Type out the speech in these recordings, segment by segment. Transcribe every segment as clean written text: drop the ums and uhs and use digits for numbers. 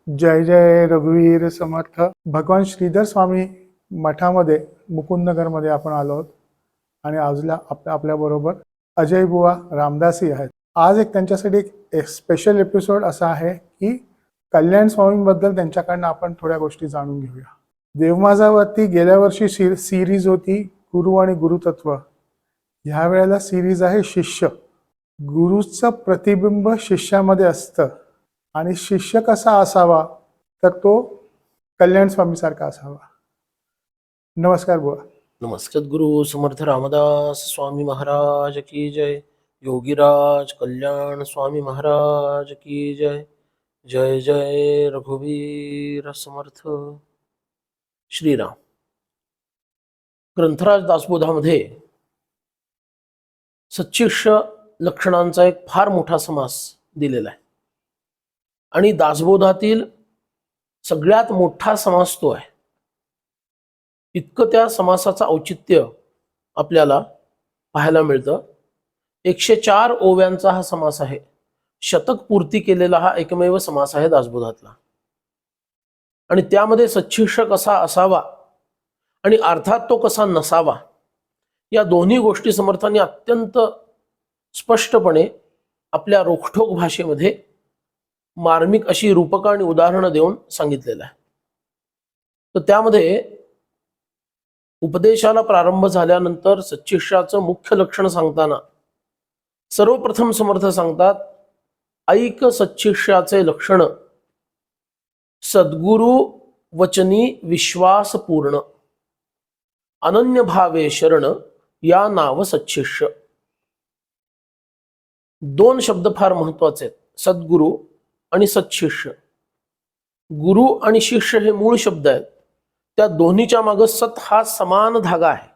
जय जय रघुवीर समर्थ. भगवान श्रीधर स्वामी मठामध्ये मुकुंदनगरमध्ये आपण आलो आहोत आणि आजला आपल्या बरोबर अजय बुवा रामदासी आहेत. आज एक त्यांच्यासाठी एक स्पेशल एपिसोड असा आहे की कल्याण स्वामींबद्दल त्यांच्याकडनं आपण थोड्या गोष्टी जाणून घेऊया. देवमाजावरती गेल्या वर्षी सिरीज होती गुरु आणि गुरुतत्व. ह्या वेळेला सिरीज आहे शिष्य. गुरुचं प्रतिबिंब शिष्यामध्ये असतं आणि शिष्य कसा असावा तर तो कल्याण स्वामी सारखा असावा. नमस्कार बुवा. नमस्कार. सद्गुरु समर्थ रामदास स्वामी महाराज की जय. योगीराज कल्याण स्वामी महाराज की जय. जय जय रघुवीर समर्थ. श्रीराम. ग्रंथराज दासबोधामध्ये सच्शिष्य लक्षणांचा एक फार मोठा समास दिलेला आहे आणि दासबोधातील सगळ्यात मोठा समास तो आहे. इतकं त्या समासाचं औचित्य आपल्याला पाहायला मिळतं. 104 ओव्यांचा हा समास आहे. शतक पूर्ती केलेला हा एकमेव समास आहे दासबोधातला. आणि त्यामध्ये सच्शिष्य कसा असावा आणि अर्थात तो कसा नसावा या दोन्ही गोष्टी समर्थांनी अत्यंत स्पष्टपणे आपल्या रोखठोक भाषेमध्ये मार्मिक अशी रूपकं आणि उदाहरणं देऊन सांगितलेलं आहे. तर त्यामध्ये उपदेशाला प्रारंभ झाल्यानंतर सच्शिष्याचं मुख्य लक्षण सांगताना सर्वप्रथम समर्थ सांगतात, ऐक सच्शिष्याचे लक्षण सद्गुरु वचनी विश्वास पूर्ण, अनन्य भावे शरण या नाव सच्शिष्य. दोन शब्द फार महत्वाचे आहेत, सद्गुरु आणि सच्शिष्य. गुरु आणि शिष्य हे मूळ शब्द आहेत. त्या दोन्हीच्या मागे सत हा समान धागा आहे.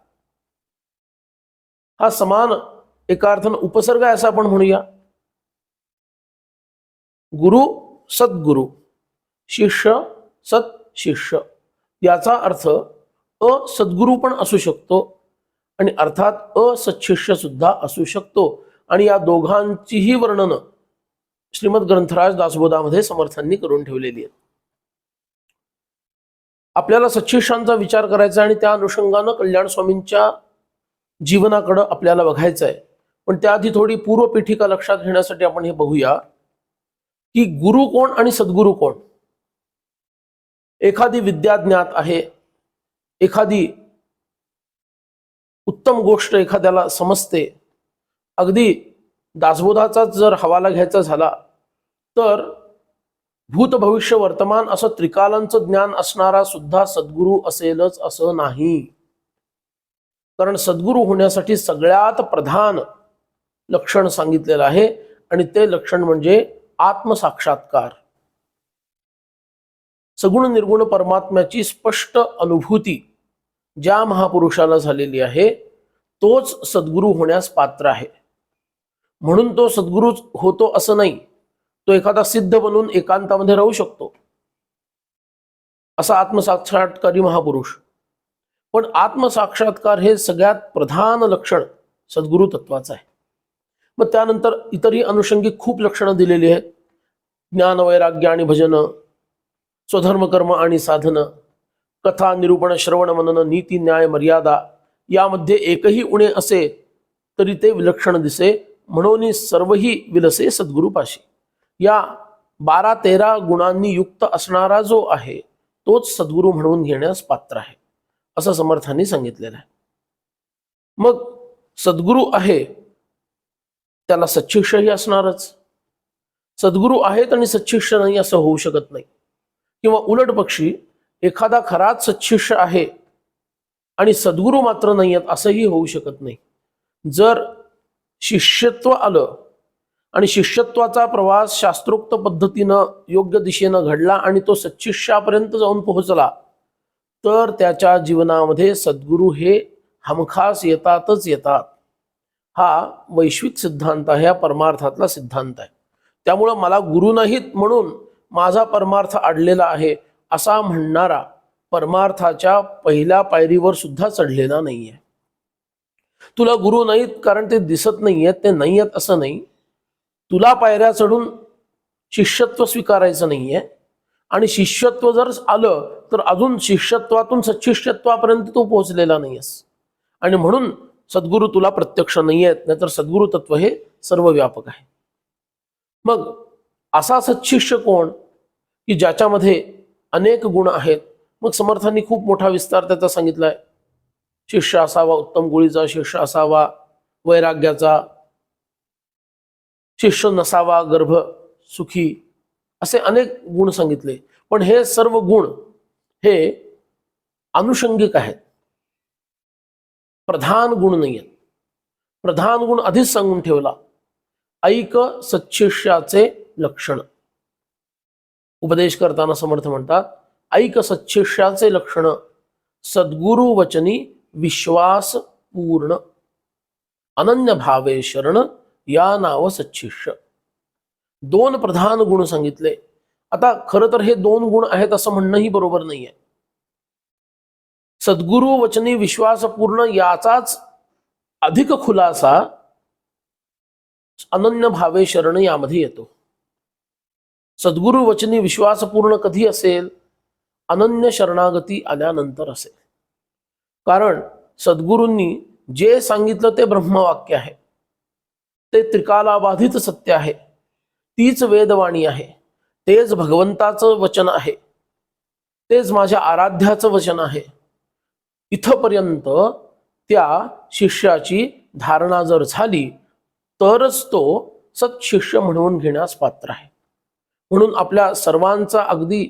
हा समान एका अर्थानं उपसर्ग आहे असं आपण म्हणूया. गुरु सद्गुरु, शिष्य सत शिष्य. याचा अर्थ असद्गुरु पण असू शकतो आणि अर्थात असच्छिष्य सुद्धा असू शकतो. आणि या दोघांचीही वर्णनं श्रीमद ग्रंथराज दासबोधामध्ये समर्थांनी करून ठेवलेली आहेत. आपल्याला सच्शिष्यांचा विचार करायचा आणि त्या अनुषंगानं कल्याण स्वामींच्या जीवनाकडं आपल्याला बघायचं आहे. पण त्याआधी थोडी पूर्वपीठिका लक्षात घेण्यासाठी आपण हे बघूया की गुरु कोण आणि सद्गुरु कोण. एखादी विद्या ज्ञात आहे, एखादी उत्तम गोष्ट एखाद्याला समजते. अगदी दासबोधाचाच जर हवाला घ्यायचा झाला तर भूत भविष्य वर्तमान असं त्रिकालांचं ज्ञान असणारा सुद्धा सद्गुरु असेलच असं नाही. कारण सद्गुरु होण्यासाठी सगळ्यात प्रधान लक्षण सांगितलेलं आहे आणि ते लक्षण म्हणजे आत्मसाक्षात्कार. सगुण निर्गुण परमात्म्याची स्पष्ट अनुभूती ज्या महापुरुषाला झालेली आहे तोच सद्गुरु होण्यास पात्र आहे. म्हणून तो सद्गुरु होतो असं नाही. तो एखादा सिद्ध बनून एकांतामध्ये राहू शकतो असा आत्मसाक्षात्कारी महापुरुष. पण आत्मसाक्षात्कार हे सगळ्यात प्रधान लक्षण सद्गुरु तत्वाचं आहे. मग त्यानंतर इतरही अनुषंगिक खूप लक्षणं दिलेली आहेत. ज्ञान वैराग्य आणि भजन, स्वधर्म कर्म आणि साधन, कथा निरूपण श्रवण मनन, नीती न्याय मर्यादा यामध्ये एकही उणे असे तरी ते विलक्षण दिसे. म्हणून सर्वही विलसे सद्गुरुपाशी. या 12-13 गुणांनी युक्त असणारा जो आहे तोच सद्गुरु म्हणून घेण्यास पात्र आहे असं समर्थांनी सांगितलेलं आहे. मग सद्गुरु आहे त्याला सच्शिष्यही असणारच. सद्गुरु आहेत आणि सच्शिष्य नाही असं होऊ शकत नाही. किंवा उलट पक्षी एखादा खराच सच्शिष्य आहे आणि सद्गुरु मात्र नाही आहेत असंही होऊ शकत नाही. जर शिष्यत्व आलं आणि शिष्यत्वाचा प्रवास शास्त्रोक्त पद्धतीनं योग्य दिशेनं घडला आणि तो सच्शिष्यापर्यंत जाऊन पोहोचला तर त्याच्या जीवनामध्ये सद्गुरु हे हमखास येतातच येतात. हा वैश्विक सिद्धांत आहे, हा परमार्थातला सिद्धांत आहे. त्यामुळं मला गुरु नाहीत म्हणून माझा परमार्थ अडलेला आहे असा म्हणणारा परमार्थाच्या पहिल्या पायरीवर सुद्धा चढलेला नाहीये. तुला गुरु नाहीत कारण ते दिसत नाहीयेत, ते नाही आहेत असं नाही. तुला पायऱ्या चढून शिष्यत्व स्वीकारायचं नाहीये, आणि शिष्यत्व जर आलं तर अजून शिष्यत्वातून सच्छिष्यत्वापर्यंत तू पोहोचलेला नाहीयेस, आणि म्हणून सद्गुरू तुला प्रत्यक्ष नाही आहेत, नाहीतर सद्गुरू तत्व हे सर्व व्यापक आहे. मग असा सच्छिष्य कोण की ज्याच्यामध्ये अनेक गुण आहेत? मग समर्थांनी खूप मोठा विस्तार त्याचा सांगितलाय. शिष्य असावा उत्तम गुळीचा, शिष्य असावा वैराग्याचा, शिष्य नसावा गर्भ सुखी, असे अनेक गुण सांगितले. पण हे सर्व गुण हे अनुषंगिक आहेत, प्रधान गुण नाही आहेत. प्रधान गुण आधीच सांगून ठेवला, ऐक सच्छिष्याचे लक्षण. उपदेश करताना समर्थ म्हणतात, ऐक सच्छिष्याचे लक्षण, सद्गुरु वचनी विश्वास पूर्ण, अनन्य भावे शरण, या नाव सच्छिष्य. दोन प्रधान गुण सांगितले. आता खरं तर हे दोन गुण आहेत असं म्हणणंही बरोबर नाहीये. सद्गुरु वचनी विश्वास पूर्ण याचाच अधिक खुलासा अनन्य भावे शरण यामध्ये येतो. सद्गुरु वचनी विश्वास पूर्ण कधी असेल? अनन्य शरणागती आल्यानंतर असेल. कारण सद्गुरूंनी जे सांगितलं ते ब्रह्मवाक्य आहे, ते त्रिकालाबाधित सत्य आहे, तीच वेदवाणी आहे, तेच भगवंताचं वचन आहे, तेच माझ्या आराध्याचं वचन आहे. इथपर्यंत त्या शिष्याची धारणा जर झाली तरच तो सत्शिष्य म्हणून घेण्यास पात्र आहे. म्हणून आपल्या सर्वांचा अगदी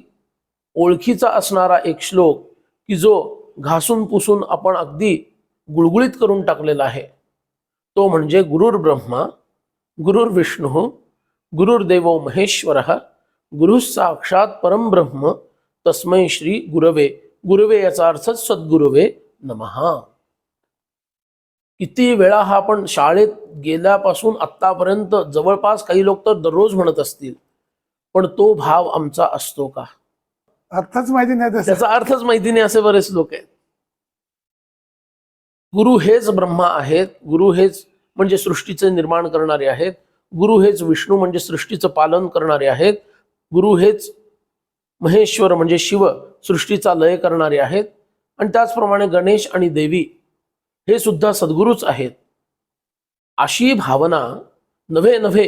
ओळखीचा असणारा एक श्लोक की जो घासून पुसून आपण अगदी गुळगुळीत करून टाकलेला आहे, तो म्हणजे गुरुर ब्रह्मा गुरुर विष्णू गुरुर्देवो महेश्वरः गुरु साक्षात परम ब्रह्म तस्मै श्री गुरवे. गुरवे याचा अर्थ सद्गुरवे नमः. किती वेळा हा आपण शाळेत गेल्यापासून आत्तापर्यंत जवळपास काही लोक तर दररोज म्हणत असतील, पण तो भाव आमचा असतो का? अर्थच माहिती नाही तसं. त्याचा अर्थच माहिती नाही असे बरेच लोक आहेत. गुरु हेच ब्रह्मा आहेत, गुरु हेच म्हणजे सृष्टीचे निर्माण करणारे आहेत, गुरु हेच विष्णू म्हणजे सृष्टीचं पालन करणारे आहेत, गुरु हेच महेश्वर म्हणजे शिव सृष्टीचा लय करणारे आहेत, आणि त्याचप्रमाणे गणेश आणि देवी हे सुद्धा सद्गुरूच आहेत. अशी भावना नव्हे नव्हे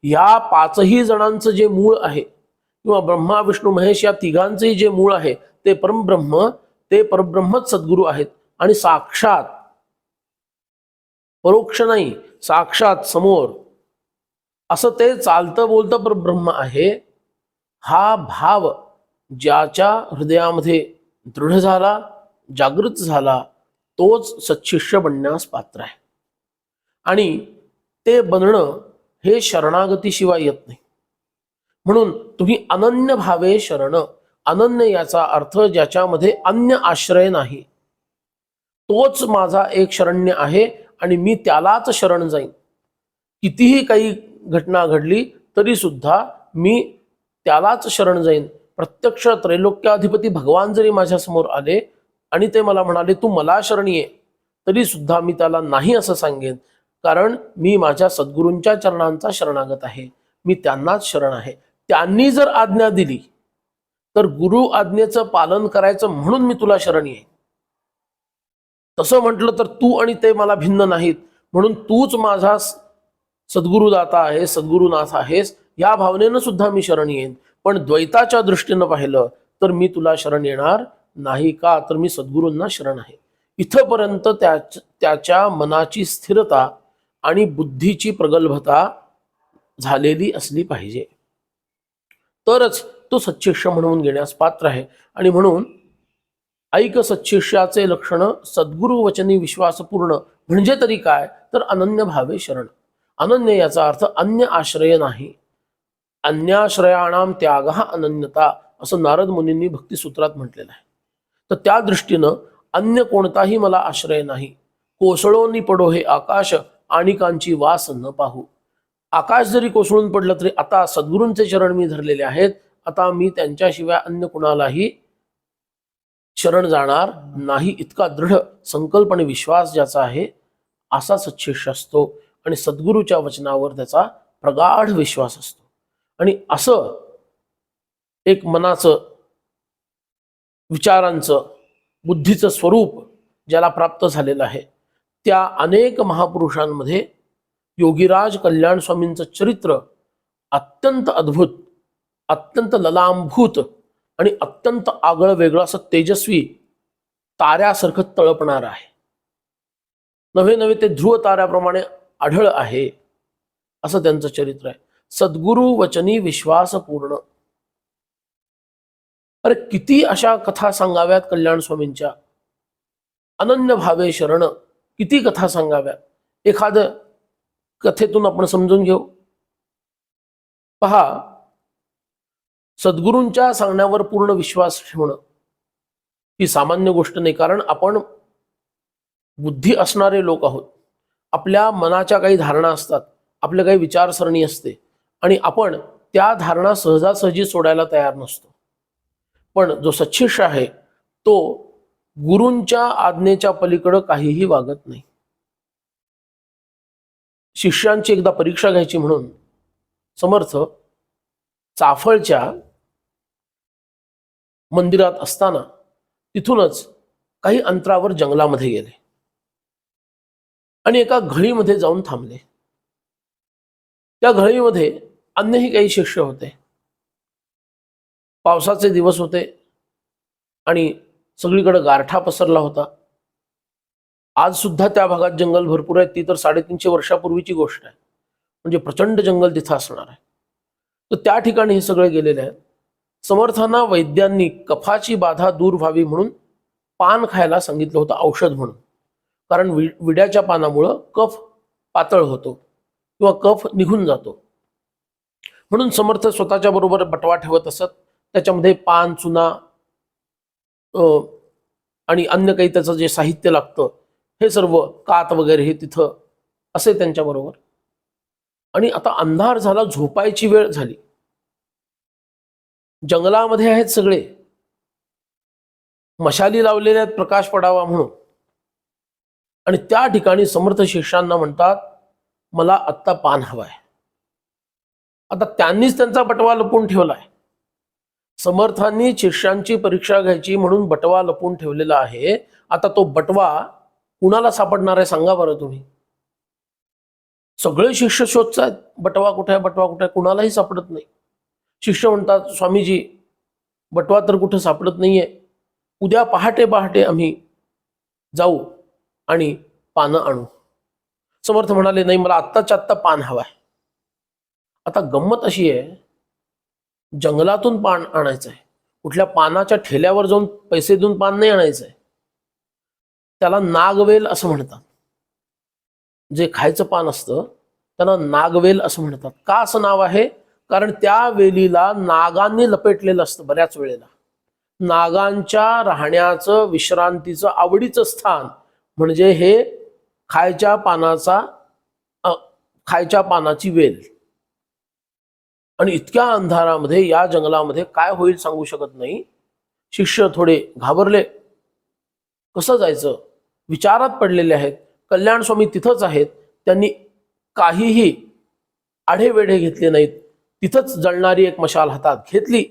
या पाचही जणांचं जे मूळ आहे, किंवा ब्रह्मा विष्णू महेश या तिघांचंही जे मूळ आहे ते परमब्रह्म, ते परब्रह्मच सद्गुरू आहेत. आणि साक्षात, परोक्ष नाही, साक्षात समोर असं ते चालतं बोलतं परब्रह्म आहे. हा भाव ज्याच्या हृदयामध्ये दृढ झाला, जागृत झाला, तोच सच्छिष्य बनण्यास पात्र आहे. आणि ते बनणं हे शरणागतीशिवाय येत नाही. म्हणून तुम्ही अनन्य भावे शरण, अनन्य याचा अर्थ ज्याच्यामध्ये अन्य आश्रय नाही, तोच माझा एक शरण्य आहे आणि मी त्यालाच शरण जाईन. कितीही काही घटना घडली तरी सुद्धा मी त्यालाच शरण जाईन. प्रत्यक्ष त्रैलोक्याधिपती भगवान जरी माझ्या समोर आले आणि ते मला म्हणाले तू मला शरण ये, तरी सुद्धा मी त्याला नाही असं सांगेन. कारण मी माझ्या सद्गुरूंच्या चरणांचा शरणागत आहे, मी त्यांनाच शरण आहे. त्यांनी जर आज्ञा दिली तर गुरु आज्ञेचं पालन करायचं म्हणून मी तुला शरण येईन. तसं म्हटलं तर तू आणि ते मला भिन्न नाहीत, म्हणून तूच माझा सद्गुरुदाता आहे, सद्गुरुनाथ आहेस, या भावनेनं सुद्धा मी शरण येईन. पण द्वैताच्या दृष्टीनं पाहिलं तर मी तुला शरण येणार नाही. का? तर मी सद्गुरूंना शरण आहे. इथपर्यंत त्याच्या मनाची स्थिरता आणि बुद्धीची प्रगल्भता झालेली असली पाहिजे, तरच तो सच्छिष्य म्हणून घेण्यास पात्र आहे. आणि म्हणून ऐक सच्छिष्याचे लक्षण, सद्गुरु वचनी विश्वासपूर्ण म्हणजे तरी काय? तर अनन्य भावे शरण. अनन्य याचा अर्थ अन्य आश्रय नाही. अन्याश्रयाणाम त्याग अनन्यता असं नारद मुनींनी भक्तिसूत्रात म्हटलेलं आहे. तर त्या दृष्टीनं अन्य कोणताही मला आश्रय नाही. कोसळोनी पडो हे आकाश, आणिकांची वास न पाहू. आकाश जरी कोसळून पडलं तरी आता सद्गुरूंचे चरण मी धरलेले आहेत, आता मी त्यांच्याशिवाय अन्य कुणालाही शरण जाणार नाही. इतका दृढ संकल्प आणि विश्वास ज्याचा आहे असा सच्छिष्य असतो. आणि सद्गुरूच्या वचनावर त्याचा प्रगाढ विश्वास असतो. आणि असं एक मनाचं, विचारांचं, बुद्धीचं स्वरूप ज्याला प्राप्त झालेलं आहे, त्या अनेक महापुरुषांमध्ये योगीराज कल्याण स्वामींचं चरित्र अत्यंत अद्भुत, अत्यंत ललांभूत आणि अत्यंत आगळं वेगळं असं तेजस्वी ताऱ्यासारखं तळपणार आहे. नव्हे नव्हे ते ध्रुव ताऱ्याप्रमाणे आढळ आहे असं त्यांचं चरित्र आहे. सद्गुरु वचनी विश्वास पूर्ण. अरे किती अशा कथा सांगाव्यात कल्याण स्वामींच्या. अनन्य भावे शरण, किती कथा सांगाव्यात. एखाद कथेतून आपण समजून घेऊ. पहा, सद्गुरूंच्या सांगण्यावर पूर्ण विश्वास ठेवणं ही सामान्य गोष्ट नाही. कारण आपण बुद्धी असणारे लोक आहोत. आपल्या मनाच्या काही धारणा असतात, आपल्या काही विचारसरणी असते आणि आपण त्या धारणा सहजासहजी सोडायला तयार नसतो. पण जो सच्छिष्य आहे तो गुरूंच्या आज्ञेच्या पलीकडे काहीही वागत नाही. शिष्यांची एकदा परीक्षा घ्यायची म्हणून समर्थ चाफळच्या मंदिरात असताना तिथूनच काही अंतरावर जंगलामध्ये गेले आणि एका घळीमध्ये जाऊन थांबले. त्या घळीमध्ये अन्यही काही शिष्य होते. पावसाचे दिवस होते आणि सगळीकडे गारठा पसरला होता. आज सुद्धा त्या भागात जंगल भरपूर आहे. ती तर 350 वर्षापूर्वीची गोष्ट आहे. म्हणजे प्रचंड जंगल तिथं असणार आहे. तर त्या ठिकाणी हे सगळे गेलेले आहेत. समर्थांना वैद्यांनी कफाची बाधा दूर व्हावी म्हणून पान खायला सांगितलं होतं, औषध म्हणून. कारण विड्याच्या पानामुळं कफ पातळ होतो किंवा कफ निघून जातो. म्हणून समर्थ स्वतःच्या बरोबर बटवा ठेवत असत. त्याच्यामध्ये पान, चुना आणि अन्य काही त्याचं जे साहित्य लागतं हे सर्व, कात वगैरे हे तिथं असे त्यांच्या बरोबर. आणि आता अंधार झाला, झोपायची वेळ झाली. जंगलामध्ये आहेत सगळे, मशाली लावलेल्या आहेत प्रकाश पडावा म्हणून. आणि त्या ठिकाणी समर्थ शिष्यांना म्हणतात, मला आत्ता पान हवाय. आता त्यांनीच त्यांचा बटवा लपवून ठेवलाय. समर्थांनी शिष्यांची परीक्षा घ्यायची म्हणून बटवा लपवून ठेवलेला आहे. आता तो बटवा कुणाला सापडणार आहे सांगा बरं तुम्ही. सगळे शिष्य शोधतात, बटवा कुठे आहे, बटवा कुठे आहे, कुणालाही सापडत नाही. शिष्य म्हणतात, स्वामीजी बटवा तर कुठं सापडत नाहीये. उद्या पहाटे पहाटे आम्ही जाऊ आणि पानं आणू. समर्थ म्हणाले, नाही, मला आत्ताच्या आत्ता पान हवाय. आता गंमत अशी आहे, जंगलातून पान आणायचं आहे. कुठल्या पानाच्या ठेल्यावर जाऊन पैसे देऊन पान नाही आणायचंय. त्याला नागवेल असं म्हणतात. जे खायचं पान असतं त्याला नागवेल असं म्हणतात. का असं नाव आहे? कारण त्या वेलीला नागांनी लपेटलेलं असतं. बऱ्याच वेळेला नागांच्या राहण्याचं, विश्रांतीचं आवडीचं स्थान म्हणजे हे खायच्या पानाची वेल. आणि इतक्या अंधारामध्ये या जंगलामध्ये काय होईल सांगू शकत नाही. शिष्य थोडे घाबरले. कसं जायचं, विचारात पडलेले आहेत. कल्याण स्वामी तिथंच आहेत. त्यांनी काहीही आढेवेढे घेतले नाहीत. तिथंच जळणारी एक मशाल हातात घेतली,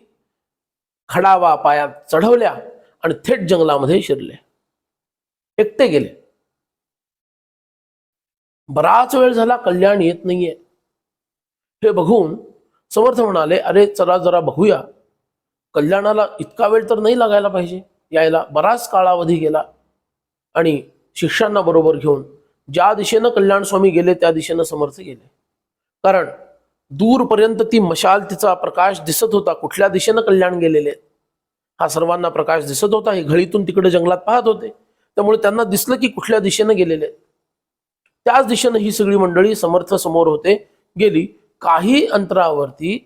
खडावा पायात चढवल्या आणि थेट जंगलामध्ये शिरले. एकटे गेले. बराच वेळ झाला कल्याण येत नाहीये. हे बघून समर्थ म्हणाले, अरे चला जरा बघूया. कल्याणाला इतका वेळ तर नाही लागायला पाहिजे यायला. बराच कालावधी गेला आणि शिष्यांना बरोबर घेऊन ज्या दिशेनं कल्याण स्वामी गेले त्या दिशेनं समर्थ गेले. कारण दूरपर्यंत ती मशाल, तिचा प्रकाश दिसत होता. कुठल्या दिशेनं कल्याण गेलेले हा सर्वांना प्रकाश दिसत होता. हे घळीतून तिकडे जंगलात पाहत होते, त्यामुळे त्यांना दिसलं की कुठल्या दिशेनं गेलेले. त्याच दिशेनं ही सगळी मंडळी समर्थ समोर होते गेली. काही अंतरावरती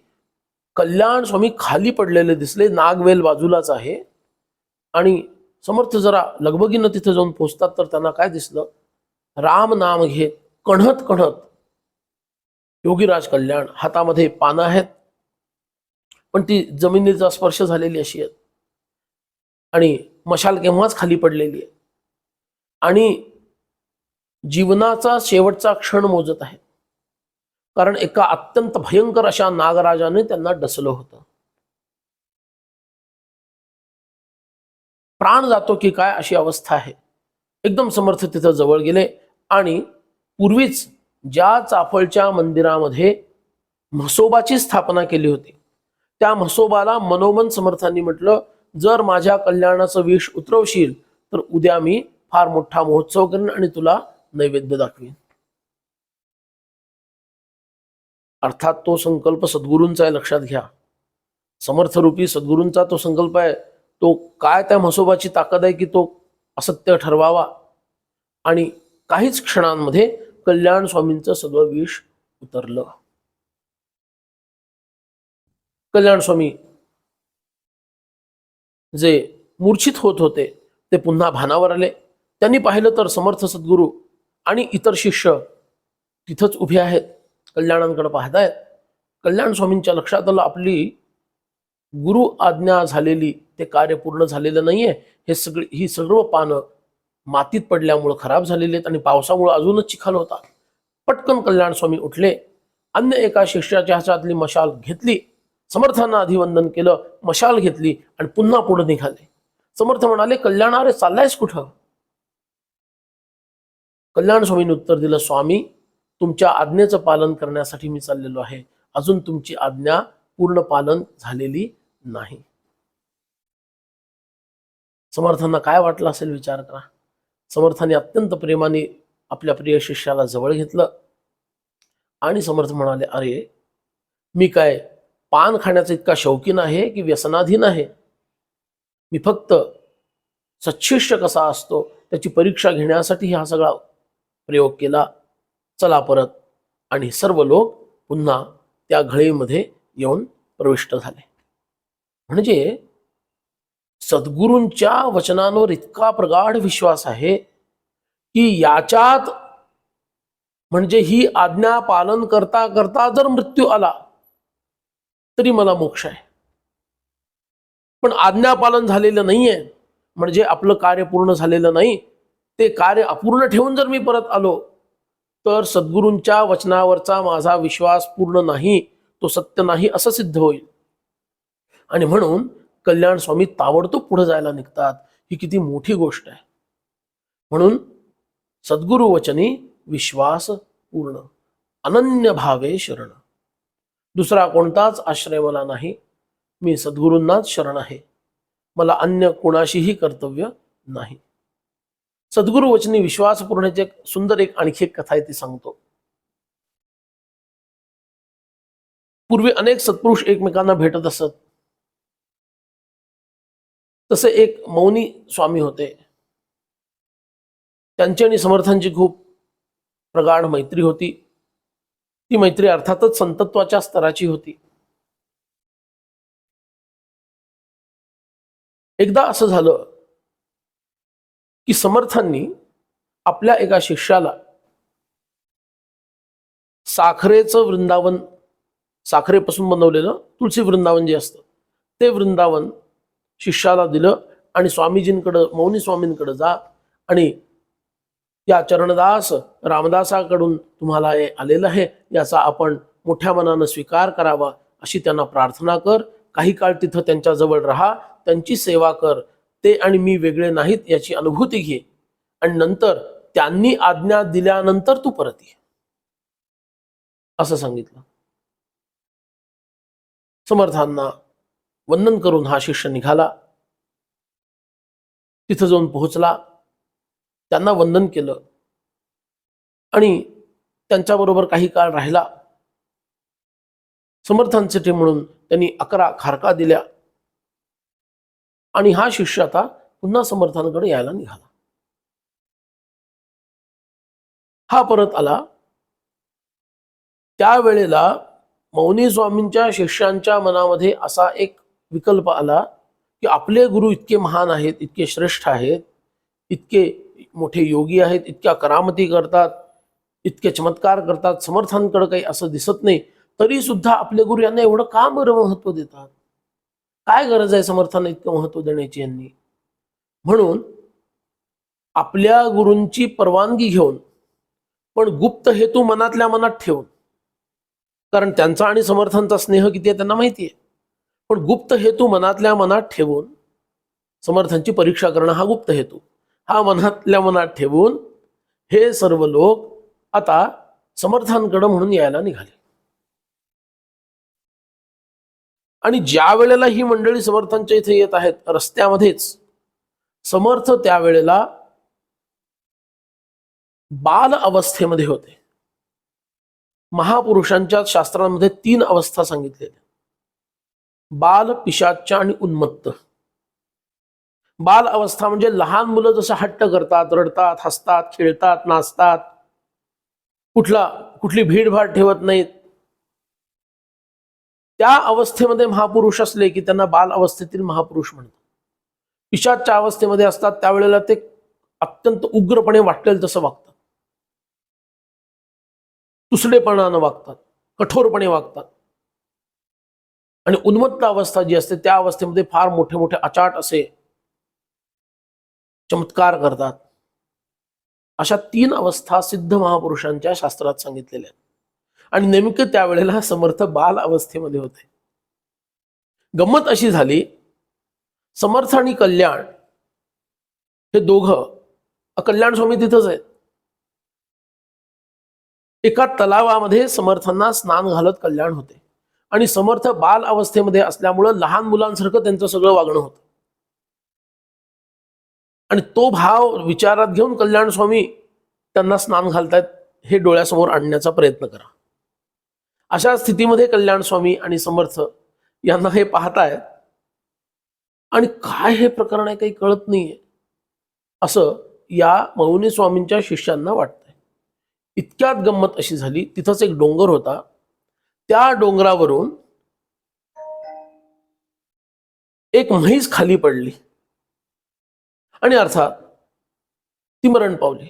कल्याण स्वामी खाली पडलेले दिसले. नागवेल बाजूलाच आहे आणि समर्थ जरा लगबगीनं तिथे जाऊन पोहोचतात तर त्यांना काय दिसलं, राम नाम घेत कण्हत कण्हत योगीराज कल्याण. हातामध्ये पानं आहेत पण ती जमिनीचा स्पर्श झालेली अशी आहेत आणि मशाल केव्हाच खाली पडलेली आहे आणि जीवनाचा शेवटचा क्षण मोजत आहेत. कारण एका अत्यंत भयंकर अशा नागराजाने त्यांना डसलं होतं. प्राण जातो की काय अशी अवस्था आहे. एकदम समर्थ तिथं जवळ गेले आणि पूर्वीच ज्या चाफळच्या मंदिरामध्ये म्हसोबाची स्थापना केली होती त्या म्हसोबाला मनोमन समर्थांनी म्हटलं, जर माझ्या कल्याणाचं विष उतरवशील तर उद्या मी फार मोठा महोत्सव करेन आणि तुला नैवेद्य दाखवीन. अर्थात तो संकल्प सद्गुरूंचा आहे, लक्षात घ्या. समर्थरूपी सद्गुरूंचा तो संकल्प आहे. तो काय त्या म्हसोबाची ताकद आहे की तो असत्य ठरवावा आणि काहीच क्षणांमध्ये कल्याण स्वामींचं सगळं विष उतरलं. कल्याण स्वामी जे मूर्छित होत होते ते पुन्हा भानावर आले. त्यांनी पाहिलं तर समर्थ सद्गुरू आणि इतर शिष्य तिथंच उभे आहेत, कल्याणांकडे पाहतायत. कल्याण स्वामींच्या लक्षात आलं, आपली गुरु आज्ञा झालेली ते कार्य पूर्ण झालेलं नाहीये. ही सर्व पानं मातीत पडल्यामुळे खराब झालेली आहेत आणि पावसामुळे अजूनच चिखल होता. पटकन कल्याण स्वामी उठले, अन्य एका शिष्याच्या हातातली मशाल घेतली, समर्थांना अभिवंदन केलं, मशाल घेतली आणि पुन्हा पुढे निघाले. समर्थ म्हणाले, कल्याण अरे चाललायस कुठं? कल्याण स्वामींनी उत्तर दिलं, स्वामी तुमच्या आज्ञेचं पालन करण्यासाठी मी चाललेलो आहे. अजून तुमची आज्ञा पूर्ण पालन झालेली नाही. समर्थांना काय वाटलं असेल विचार करा. समर्थांनी अत्यंत प्रेमाने आपल्या प्रिय शिष्याला जवळ घेतलं आणि समर्थ म्हणाले, अरे मी काय पान खाण्याचा इतका शौकीन आहे की व्यसनाधीन आहे? मी फक्त सच्छिष्य कसा असतो त्याची परीक्षा घेण्यासाठी हा सगळा प्रयोग केला. चला परत. आणि सर्व लोक पुन्हा त्या घळीमध्ये येऊन प्रविष्ट झाले. म्हणजे सद्गुरूंच्या वचनांवर इतका प्रगाढ विश्वास आहे की याच्यात म्हणजे ही आज्ञा पालन करता करता जर मृत्यू आला तरी मला मोक्ष आहे. पण आज्ञा पालन झालेलं नाहीये म्हणजे आपलं कार्य पूर्ण झालेलं नाही. ते कार्य अपूर्ण ठेवून जर मी परत आलो तर सद्गुरूंच्या वचनावरचा माझा विश्वास पूर्ण नाही, तो सत्य नाही असं सिद्ध होईल. आणि म्हणून कल्याण स्वामी ताबडतोब पुढे जायला निघतात. ही किती मोठी गोष्ट आहे. म्हणून सद्गुरु वचनी विश्वास पूर्ण, अनन्य भावे शरण. दुसरा कोणताच आश्रय मला नाही, मी सद्गुरूंनाच शरण आहे. मला अन्य कोणाशीही कर्तव्य नाही. सद्गुरु वचनी विश्वास पूर्णची एक सुंदर आणखी एक कथा आहे, ती सांगतो. पूर्वी अनेक सत्पुरुष एकमेकांना भेटत असत. तसे एक मौनी स्वामी होते. त्यांची आणि समर्थांची खूप प्रगाढ मैत्री होती. ती मैत्री अर्थातच संतत्वाच्या स्तराची होती. एकदा असं झालं की समर्थांनी आपल्या एका शिष्याला साखरेचं वृंदावन, साखरेपासून बनवलेलं तुळशी वृंदावन जे असतं ते वृंदावन शिष्याला दिलं आणि स्वामीजींकडे, मौनी स्वामींकडे जा आणि या चरणदास रामदासाकडून तुम्हाला हे आलेलं आहे, याचा आपण मोठ्या मनानं स्वीकार करावा अशी त्यांना प्रार्थना कर. काही काळ तिथं त्यांच्याजवळ राहा, त्यांची सेवा कर. ते आणि मी वेगळे नाहीत याची अनुभूती घे आणि नंतर त्यांनी आज्ञा दिल्यानंतर तू परत ये, असं सांगितलं. समर्थांना वंदन करून हा शिष्य निघाला. तिथं जाऊन पोहोचला, त्यांना वंदन केलं आणि त्यांच्याबरोबर काही काळ राहिला. समर्थांसाठी म्हणून त्यांनी 11 खारका दिल्या आणि हा शिष्य आता पुन्हा समर्थांकडे यायला निघाला. हा परत आला. त्यावेळेला मौनी स्वामींच्या शिष्यांच्या मनामध्ये असा एक विकल्प आला की आपले गुरु इतके महान आहेत, इतके श्रेष्ठ आहेत, इतके मोठे योगी आहेत, इतक्या करामती करतात, इतके चमत्कार करतात, समर्थांकडे काही असं दिसत नाही, तरी सुद्धा आपले गुरु यांना एवढं का बरं महत्व देतात? काय गरज आहे समर्थांना इतकं महत्व देण्याची यांनी? म्हणून आपल्या गुरूंची परवानगी घेऊन पण गुप्त हेतू मनातल्या मनात ठेवून, कारण त्यांचा आणि समर्थांचा स्नेह किती आहे त्यांना माहिती आहे, पण गुप्त हेतू मनातल्या मनात ठेवून समर्थांची परीक्षा करणं हा गुप्त हेतू, हा मनातल्या मनात ठेवून हे सर्व लोक आता समर्थांकडे म्हणून यायला निघाले. आणि ज्या वेळेला ही मंडळी समर्थांच्या इथे येत आहेत रस्त्यामध्येच, समर्थ त्यावेळेला बाल अवस्थेमध्ये होते. महापुरुषांच्या शास्त्रांमध्ये 3 अवस्था सांगितलेल्या: बाल, पिशाच्य आणि उन्मत्त. बाल अवस्था म्हणजे लहान मुलं जसं हट्ट करतात, रडतात, हसतात, खेळतात, नाचतात, कुठली भीडभाड ठेवत नाहीत, त्या अवस्थेमध्ये महापुरुष असले की त्यांना बाल अवस्थेतील महापुरुष म्हणतात. पिशाच्च्या अवस्थेमध्ये असतात त्यावेळेला ते अत्यंत उग्रपणे वाटेल तसं वागतात, तुसडेपणानं वागतात, कठोरपणे वागतात. आणि उन्मत्त अवस्था जी असते त्या अवस्थेमध्ये फार मोठे मोठे अचाट असे चमत्कार करतात. अशा 3 अवस्था सिद्ध महापुरुषांच्या शास्त्रात सांगितलेल्या आहेत. आणि नेमकं त्यावेळेला समर्थ बाल अवस्थेमध्ये होते. गंमत अशी झाली, समर्थ आणि कल्याण हे दोघं, कल्याण स्वामी तिथंच आहेत, एका तलावामध्ये समर्थांना स्नान घालत कल्याण होते. आणि समर्थ बाल अवस्थेमध्ये असल्यामुळं लहान मुलांसारखं त्यांचं सगळं वागणं होतं. आणि तो भाव विचारात घेऊन कल्याण स्वामी त्यांना स्नान घालतायत हे डोळ्यासमोर आणण्याचा प्रयत्न करा. अशा स्थितीमध्ये कल्याण स्वामी आणि समर्थ यांना हे पाहतायत आणि काय हे प्रकरण आहे काही कळत नाहीये असं या मौनी स्वामींच्या शिष्यांना वाटतंय. इतक्यात गंमत अशी झाली, तिथंच एक डोंगर होता, त्या डोंगरावरून एक म्हैस खाली पडली आणि अर्थात ती मरण पावली.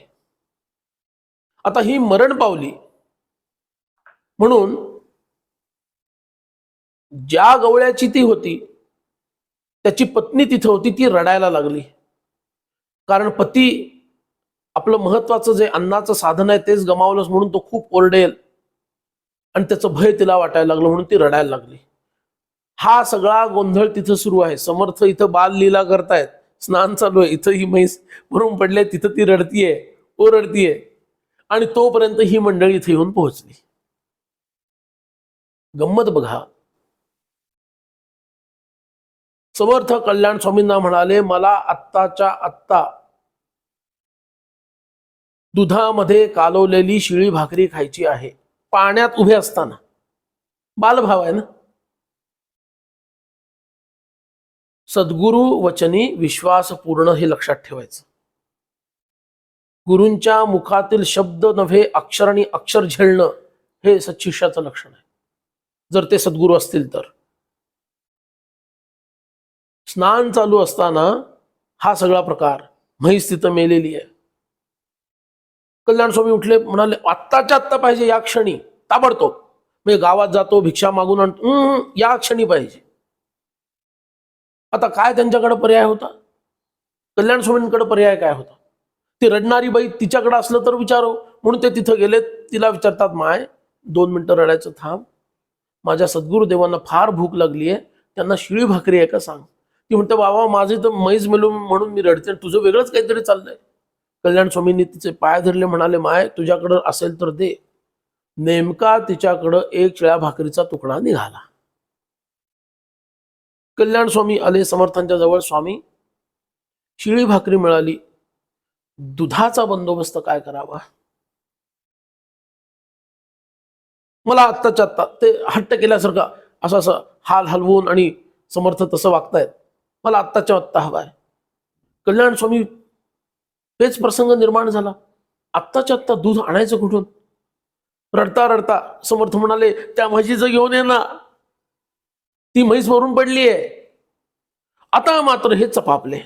आता ही मरण पावली म्हणून ज्या गवळ्याची ती होती त्याची पत्नी तिथे होती, ती रडायला लागली. कारण पती आपलं महत्वाचं जे अन्नाचं साधन आहे तेच गमावलंच म्हणून तो खूप ओरडेल आणि त्याचं भय तिला वाटायला लागलं म्हणून ती रडायला लागली. हा सगळा गोंधळ तिथं सुरू आहे. समर्थ इथं बाललीला करतायत, स्नान चालू आहे, इथं ही म्हैस भरून पडले, तिथं ती रडतीये, ओरडतीये. आणि तोपर्यंत ही मंडळी इथे येऊन पोहोचली. गंमत बघा, समर्थ कल्याण स्वामींना म्हणाले, मला आत्ताच्या आत्ता दुधामध्ये कालवलेली शिळी भाकरी खायची आहे. पाण्यात उभे असताना, बालभाव आहे ना. सद्गुरु वचनी विश्वास पूर्ण हे लक्षात ठेवायचं. गुरूंच्या मुखातील शब्द नव्हे अक्षर आणि अक्षर झेलणं हे सच्शिष्याचं लक्षण आहे, जर ते सद्गुरू असतील तर. स्नान चालू असताना हा सगळा प्रकार, म्हैस तिथं मेलेली आहे. कल्याण स्वामी उठले, म्हणाले आत्ताच्या आत्ता पाहिजे, या क्षणी, ताबडतोब. म्हणजे गावात जातो, भिक्षा मागून आणतो, या क्षणी पाहिजे. आता काय त्यांच्याकडे पर्याय होता? कल्याण स्वामींकडे पर्याय काय होता? ती रडणारी बाई तिच्याकडे असलं तर विचारो म्हणून ते तिथं गेले. तिला विचारतात, माय 2 मिनिटं रडायचं थांब, माझ्या सद्गुरुदेवांना फार भूक लागली आहे, त्यांना शिळी भाकरी आहे का सांग. ती म्हणते, बाबा माझे तर म्हैस मिळून म्हणून मी रडते, तुझं वेगळंच काहीतरी चाललंय. कल्याण स्वामींनी तिचे पाय धरले, म्हणाले, माय तुझ्याकडं असेल तर दे. नेमका तिच्याकडं एक शिळ्या भाकरीचा तुकडा निघाला. कल्याण स्वामी आले समर्थांच्या जवळ, स्वामी शिळी भाकरी मिळाली, दुधाचा बंदोबस्त काय करावा? मला आत्ताच्या आत्ता, ते हट्ट केल्यासारखा असं असं हाल हलवून आणि समर्थ तसं वागतायत, मला आत्ताच्या आत्ता हवाय. कल्याण स्वामी तेच प्रसंग निर्माण झाला. आत्ताच्या आत्ता दूध आणायचं कुठून? रडता रडता समर्थ म्हणाले, त्या म्हशीचं घेऊन ये ना, ती म्हैस मरून पडली आहे. आता मात्र हे चपापले,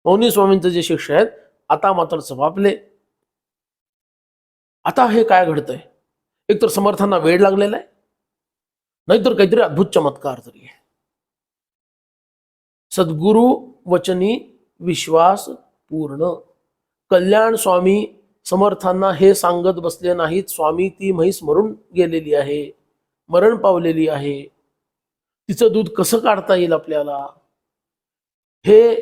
मौनी स्वामींचे जे शिष्य आहेत आता मात्र चपापले. आता हे काय घडतंय? एकतर समर्थांना वेळ लागलेला आहे, नाहीतर काहीतरी अद्भुत चमत्कार तरी आहे. सद्गुरु वचनी विश्वास पूर्ण. कल्याण स्वामी समर्थांना हे सांगत बसले नाहीत, स्वामी ती म्हैस मरून गेलेली आहे, मरण पावलेली आहे, तिचं दूध कसं काढता येईल आपल्याला, हे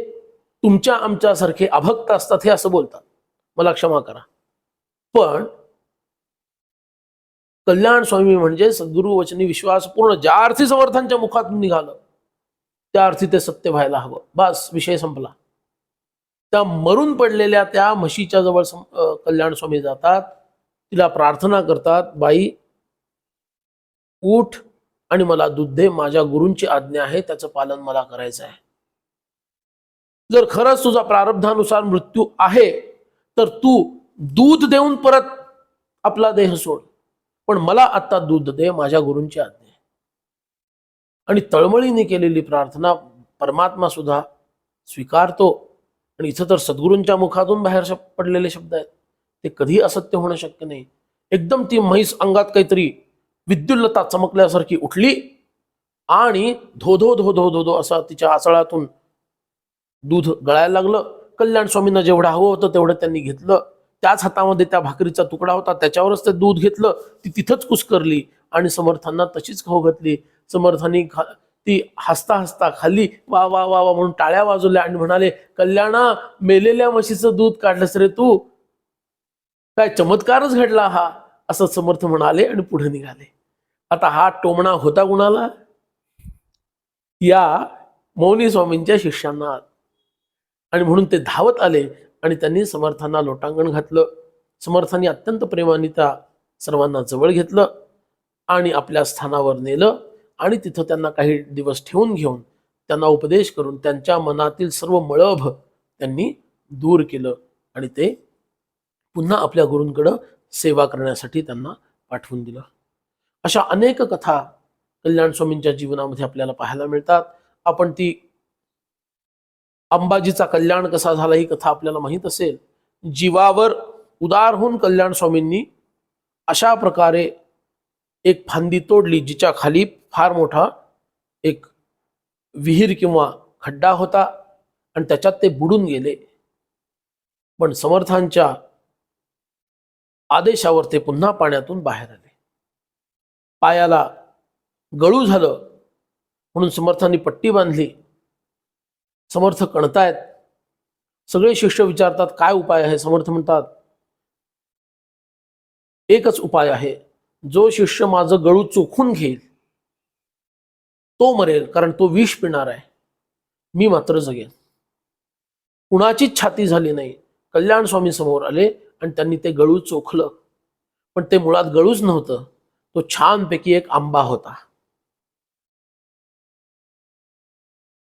तुमच्या आमच्यासारखे अभक्त असतात हे असं बोलतात, मला क्षमा करा. पण कल्याण स्वामी म्हणजे सद्गुरु वचनी विश्वास पूर्ण, ज्या अर्थी समर्थांच्या मुखातून निघालं त्या अर्थी ते सत्य व्हायला हवं. बस, विषय संपला. त्या मरून पडलेल्या त्या म्हशीच्या जवळ कल्याण स्वामी जातात, तिला प्रार्थना करतात, बाई उठ आणि मला दूध दे, माझ्या गुरूंची आज्ञा आहे, त्याचं पालन मला करायचं आहे. जर खरंच तुझा प्रारब्धानुसार मृत्यू आहे तर तू दूध देऊन परत आपला देह सोड, पण मला आता दूध दे, माझ्या गुरूंची आज्ञा आहे. आणि तळमळीने केलेली प्रार्थना परमात्मा सुद्धा स्वीकारतो. आणि इथं तर सद्गुरूंच्या मुखातून बाहेर पडलेले शब्द आहेत, ते कधी असत्य होणं शक्य नाही. एकदम ती म्हैस अंगात काहीतरी विद्युल्लता चमकल्यासारखी उठली आणि धो धो धो धो धो धो असा तिच्या आचळातून दूध गळायला लागलं. कल्याण स्वामींना जेवढं हवं होतं तेवढं त्यांनी घेतलं. त्याच हातामध्ये त्या भाकरीचा तुकडा होता, त्याच्यावरच ते दूध घेतलं. ती तिथंच कुस्करली आणि समर्थांना तशीच खाऊ घातली. समर्थांनी ती हसता हसता खाल्ली, वा वा वा वा म्हणून टाळ्या वाजवल्या आणि म्हणाले, कल्याणा, मेलेल्या म्हशीचं दूध काढलंस रे तू, काय चमत्कारच घडला हा, असं समर्थ म्हणाले आणि पुढे निघाले. आता हा टोमणा होता कुणाला? या मौनी स्वामींच्या शिष्यांना. आणि म्हणून ते धावत आले आणि त्यांनी समर्थांना लोटांगण घातलं. समर्थांनी अत्यंत प्रेमाने त्या सर्वांना जवळ घेतलं आणि आपल्या स्थानावर नेलं आणि तिथं त्यांना काही दिवस ठेवून घेऊन त्यांना उपदेश करून त्यांच्या मनातील सर्व मळभ त्यांनी दूर केलं आणि ते पुन्हा आपल्या गुरूंकडं सेवा करण्यासाठी त्यांना पाठवून दिलं. अशा अनेक कथा कल्याण स्वामींच्या जीवनामध्ये आपल्याला पाहायला मिळतात. आपण ती अंबाजीचा कल्याण कसा झाला ही कथा आपल्याला माहीत असेल. जीवावर उदार होऊन कल्याण स्वामींनी अशा प्रकारे एक फांदी तोडली जिच्या खाली फार मोठा एक विहीर किंवा खड्डा होता आणि त्याच्यात ते बुडून गेले. पण समर्थांच्या आदेशावर ते पुन्हा पाण्यातून बाहेर आले. पायाला गळू झालं म्हणून समर्थांनी पट्टी बांधली. समर्थ कणतायत. सगळे शिष्य विचारतात काय उपाय आहे. समर्थ म्हणतात एकच उपाय आहे, जो शिष्य माझं गळू चोखून घेईल तो मरेल, कारण तो विष पिणार आहे, मी मात्र जगेन. कुणाचीच छाती झाली नाही. कल्याण स्वामी समोर आले आणि त्यांनी ते गळू चोखलं. पण ते मुळात गळूच नव्हतं, तो छानपैकी एक आंबा होता.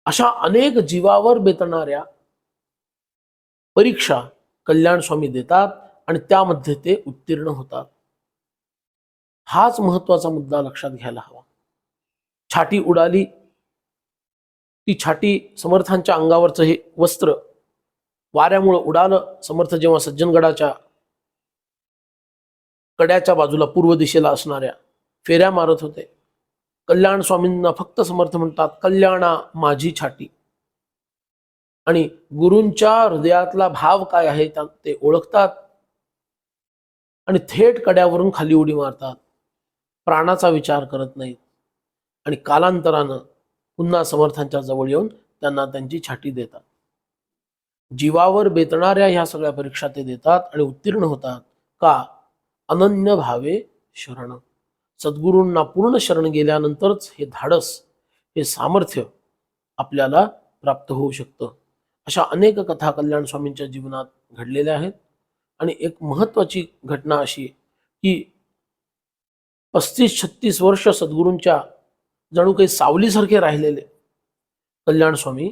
अशा अनेक जीवावर बेतणाऱ्या परीक्षा कल्याण स्वामी देतात आणि त्यामध्ये ते उत्तीर्ण होतात. हाच महत्वाचा मुद्दा लक्षात घ्यायला हवा. छाटी उडाली, ती छाटी समर्थांच्या अंगावरचं हे वस्त्र वाऱ्यामुळे उडालं. समर्थ जेव्हा सज्जनगडाच्या कड्याच्या बाजूला पूर्व दिशेला असणाऱ्या फेऱ्या मारत होते, कल्याण स्वामींना फक्त समर्थ म्हणतात, कल्याणा माझी छाटी. आणि गुरूंच्या हृदयातला भाव काय आहे ते ओळखतात आणि थेट कड्यावरून खाली उडी मारतात. प्राणाचा विचार करत नाहीत आणि कालांतरानं पुन्हा समर्थांच्या जवळ येऊन त्यांना त्यांची छाटी देतात. जीवावर बेतणाऱ्या ह्या सगळ्या परीक्षा ते देतात आणि उत्तीर्ण होतात. का? अनन्य भावे शरण. सद्गुरूंना पूर्ण शरण गेल्यानंतरच हे धाडस, हे सामर्थ्य आपल्याला प्राप्त होऊ शकतं. अशा अनेक कथा कल्याण स्वामींच्या जीवनात घडलेल्या आहेत. आणि एक महत्वाची घटना अशी की 35-36 वर्ष सद्गुरूंच्या जणू काही सावलीसारखे राहिलेले कल्याण स्वामी,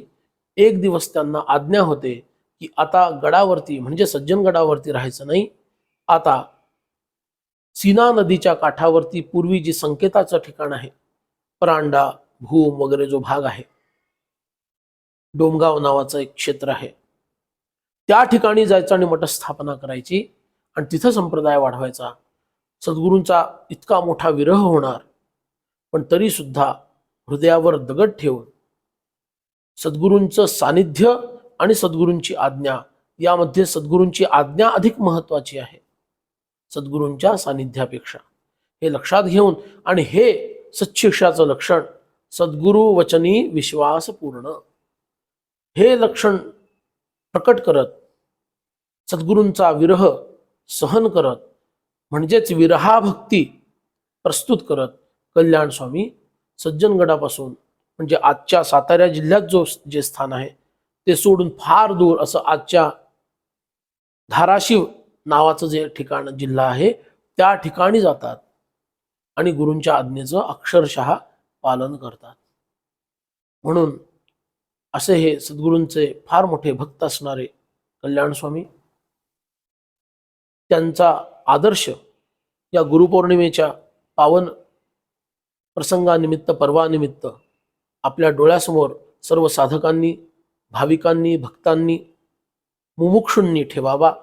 एक दिवस त्यांना आज्ञा होते की आता गडावरती म्हणजे सज्जनगडावरती राहायचं नाही. आता सीना नदीच्या काठावरती पूर्वी जी संकेताचं ठिकाण आहे, परांडा, भूम वगैरे जो भाग आहे, डोमगाव नावाचं एक क्षेत्र आहे, त्या ठिकाणी जायचं आणि मठस्थापना करायची आणि तिथं संप्रदाय वाढवायचा. सद्गुरूंचा इतका मोठा विरह होणार, पण तरी सुद्धा हृदयावर दगड ठेवून सद्गुरूंचं सानिध्य आणि सद्गुरूंची आज्ञा, यामध्ये सद्गुरूंची आज्ञा अधिक महत्वाची आहे सद्गुरूंच्या सानिध्यापेक्षा, हे लक्षात घेऊन. आणि हे सच्शिष्याचं लक्षण, सद्गुरु वचनी विश्वास पूर्ण. हे लक्षण प्रकट करत, सद्गुरूंचा विरह सहन करत, म्हणजेच विरहाभक्ती प्रस्तुत करत कल्याण स्वामी सज्जनगडापासून म्हणजे आजच्या सातारा जिल्ह्यात जे स्थान आहे ते सोडून फार दूर असं आजच्या धाराशिव नावाचं जे ठिकाण जिल्हा आहे त्या ठिकाणी जातात आणि गुरूंच्या आज्ञेचं अक्षरशः पालन करतात. म्हणून असे हे सद्गुरूंचे फार मोठे भक्त असणारे कल्याण स्वामी, त्यांचा आदर्श या गुरुपौर्णिमेच्या पावन प्रसंगानिमित्त पर्वानिमित्त आपल्या डोळ्यासमोर सर्व साधकांनी, भाविकांनी, भक्तांनी, मुमुक्षूंनी ठेवावा.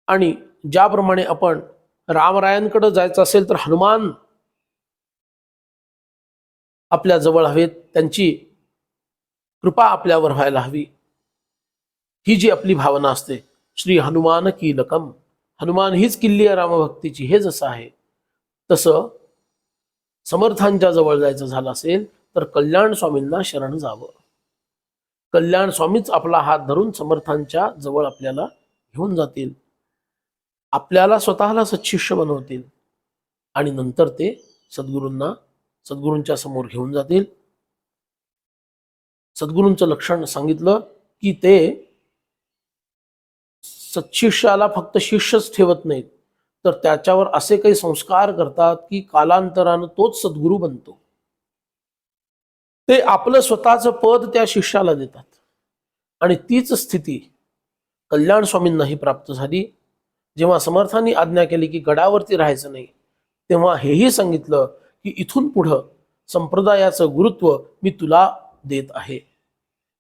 आणि ज्याप्रमाणे आपण रामरायांकडे जायचं असेल तर हनुमान आपल्या जवळ हवेत, त्यांची कृपा आपल्यावर व्हायला हवी, ही जी आपली भावना असते, श्री हनुमान कीलकम, हनुमान हीच किल्ली आहे रामभक्तीची, हे जसं आहे तसं समर्थांच्या जवळ जायचं झालं असेल तर कल्याण स्वामींना शरण जावं. कल्याण स्वामीच आपला हात धरून समर्थांच्या जवळ आपल्याला घेऊन जातील, आपल्याला स्वतःला सत्शिष्य बनवतील आणि नंतर ते सद्गुरूंच्या समोर घेऊन जातील. सद्गुरूंचं लक्षण सांगितलं की ते सत्शिष्याला फक्त शिष्यच ठेवत नाहीत, तर त्याच्यावर असे काही संस्कार करतात की कालांतरानं तोच सद्गुरू बनतो. ते आपलं स्वतःचं पद त्या शिष्याला देतात आणि तीच स्थिती कल्याण स्वामींनाही प्राप्त झाली. जेव्हा समर्थांनी आज्ञा केली की गडावरती राहायचं नाही, तेव्हा हेही सांगितलं की इथून पुढं संप्रदायाचं गुरुत्व मी तुला देत आहे,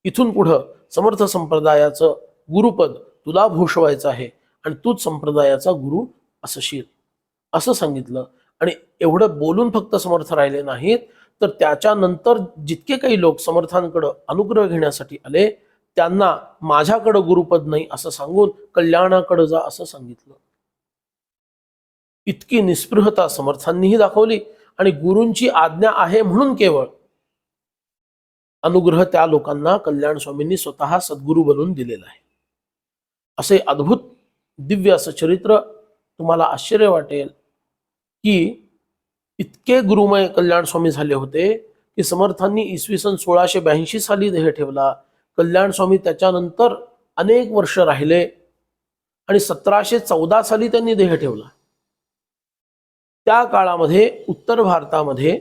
इथून पुढं समर्थ संप्रदायाचं गुरुपद तुला भूषवायचं आहे आणि तूच संप्रदायाचा गुरु असशील, असं सांगितलं. आणि एवढं बोलून फक्त समर्थ राहिले नाहीत, तर त्याच्यानंतर जितके काही लोक समर्थांकडं अनुग्रह घेण्यासाठी आले त्यांना माझ्याकडं गुरुपद नाही असं सांगून कल्याणाकडे जा असं सांगितलं. इतकी निस्पृहता समर्थांनीही दाखवली आणि गुरूंची आज्ञा आहे म्हणून केवळ अनुग्रह त्या लोकांना कल्याण स्वामींनी स्वतः सद्गुरू बनवून दिलेला आहे. असे अद्भुत दिव्य असं चरित्र तुम्हाला आश्चर्य वाटेल की इतके गुरुमय कल्याण स्वामी झाले होते की समर्थांनी इसवी सन 1682 साली देह ठेवला. कल्याण स्वामी त्याच्यानंतर अनेक वर्ष राहिले आणि 1714 साली त्यांनी देह ठेवला. त्या काळामध्ये उत्तर भारतामध्ये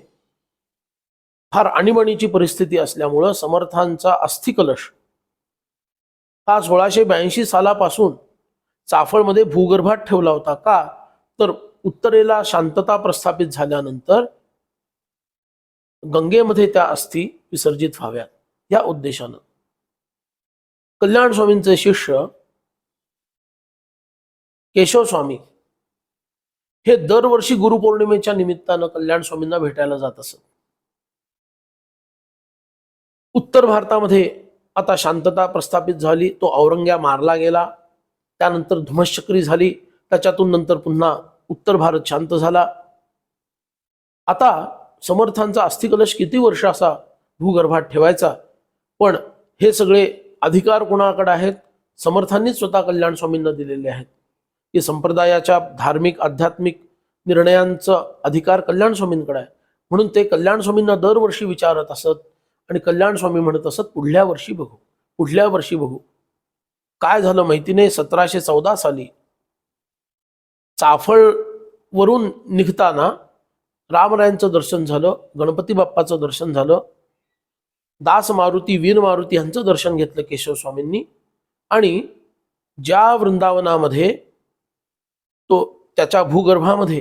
फार आणीबाणीची परिस्थिती असल्यामुळं समर्थांचा अस्थिकलश हा 1682 सालापासून चाफळमध्ये भूगर्भात ठेवला होता. का तर उत्तरेला शांतता प्रस्थापित झाल्यानंतर गंगेमध्ये त्या अस्थी विसर्जित व्हाव्यात या उद्देशानं कल्याण स्वामींचे शिष्य केशव स्वामी हे दरवर्षी गुरुपौर्णिमेच्या निमित्तानं कल्याण स्वामींना भेटायला जात असत. उत्तर भारतामध्ये आता शांतता प्रस्थापित झाली, तो औरंग्या मारला गेला, त्यानंतर धुमश्चक्री झाली, त्याच्यातून नंतर पुन्हा उत्तर भारत शांत झाला. आता समर्थांचा अस्थिकलश किती वर्ष असा भूगर्भात ठेवायचा, पण हे सगळे अधिकार कोणाकडे आहेत? समर्थांनीच स्वतः कल्याण स्वामींना दिलेले आहेत की संप्रदायाच्या धार्मिक आध्यात्मिक निर्णयांचा अधिकार कल्याण स्वामींकडे आहे. म्हणून ते कल्याण स्वामींना दरवर्षी विचारत असत आणि कल्याण स्वामी म्हणत असत पुढल्या वर्षी बघू, पुढल्या वर्षी बघू. काय झालं माहिती नाही, 1714 साली चाफळ वरून निघताना रामरायांचं दर्शन झालं, गणपती बाप्पाचं दर्शन झालं, दास मारुती वीर मारुती यांचं दर्शन घेतलं केशव स्वामींनी. आणि ज्या वृंदावनामध्ये तो त्याच्या भूगर्भामध्ये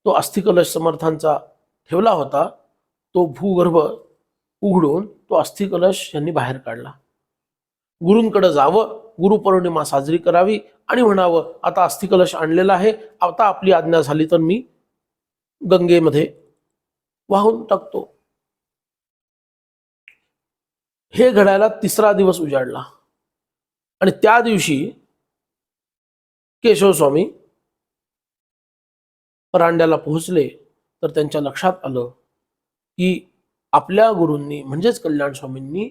तो अस्थिकलश समर्थांचा ठेवला होता, तो भूगर्भ उघडून तो अस्थिकलश यांनी बाहेर काढला. गुरूंकडे जावं, गुरुपौर्णिमा साजरी करावी आणि म्हणावं आता अस्थिकलश आणलेला आहे, आता आपली आज्ञा झाली तर मी गंगेमध्ये वाहून टाकतो. हे घडायला 3रा दिवस उजाडला आणि त्या दिवशी केशव स्वामी परांड्याला पोहोचले तर त्यांच्या लक्षात आलं की आपल्या गुरूंनी म्हणजेच कल्याण स्वामींनी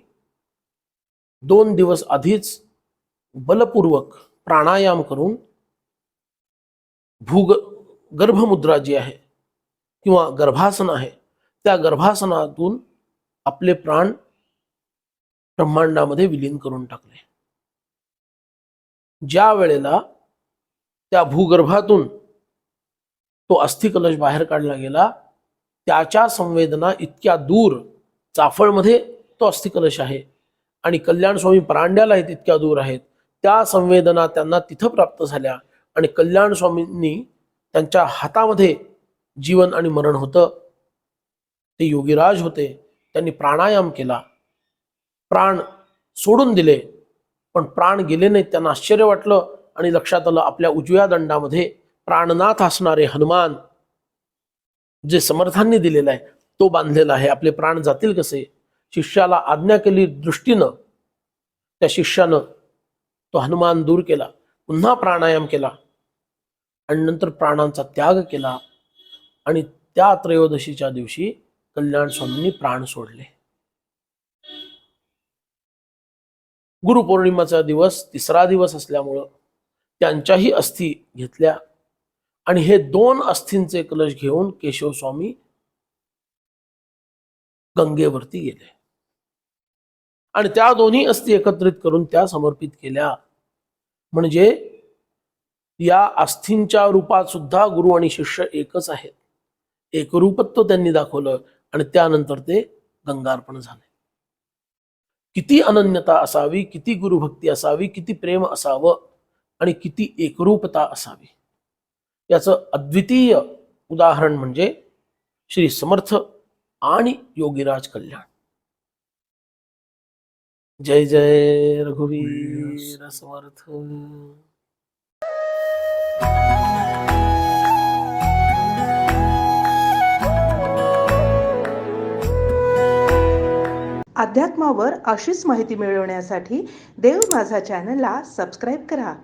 2 दिवस आधीच बलपूर्वक प्राणायाम करून गर्भमुद्रा जी आहे किंवा गर्भासन आहे त्या गर्भासनातून आपले प्राण ब्रह्मांडामध्ये विलीन करून टाकले. ज्या वेळेला त्या भूगर्भातून तो अस्थिकलश बाहेर काढला गेला, त्याच्या संवेदना इतक्या दूर, चाफळमध्ये तो अस्थिकलश आहे आणि कल्याण स्वामी परांड्याला इतक्या दूर आहेत, त्या संवेदना त्यांना तिथं प्राप्त झाल्या आणि कल्याण स्वामींनी त्यांच्या हातामध्ये जीवन आणि मरण होतं. ते योगीराज होते. त्यांनी प्राणायाम केला, प्राण सोडून दिले, पण प्राण गेले नाहीत. त्यांना आश्चर्य वाटलं आणि लक्षात आलं आपल्या उजव्या दंडामध्ये प्राणनाथ असणारे हनुमान जे समर्थांनी दिलेला आहे तो बांधलेला आहे. आपले प्राण जातील कसे? शिष्याला आज्ञा केली दृष्टीनं त्या शिष्यानं तो हनुमान दूर केला, पुन्हा प्राणायाम केला आणि नंतर प्राणांचा त्याग केला आणि त्या त्रयोदशीच्या दिवशी कल्याण स्वामींनी प्राण सोडले. गुरुपौर्णिमेचा दिवस 3रा दिवस असल्यामुळं त्यांच्याही अस्थी घेतल्या आणि हे 2 अस्थींचे कलश घेऊन केशव स्वामी गंगेवरती गेले आणि त्या दोन्ही अस्थी एकत्रित करून त्या समर्पित केल्या. म्हणजे या अस्थींच्या रूपात सुद्धा गुरु आणि शिष्य एकच आहेत. एकरूपत्व त्यांनी दाखवलं आणि त्यानंतर ते गंगार्पण झाले. किती अनन्यता असावी, किती गुरुभक्ती असावी, किती प्रेम असावं आणि किती एकरूपता असावी, याचं अद्वितीय उदाहरण म्हणजे श्री समर्थ आणि योगीराज कल्याण. जय जय रघुवीर समर्थ. अध्यात्मावर अशीच माहिती मिळवण्यासाठी देव माझा चॅनलला सबस्क्राईब करा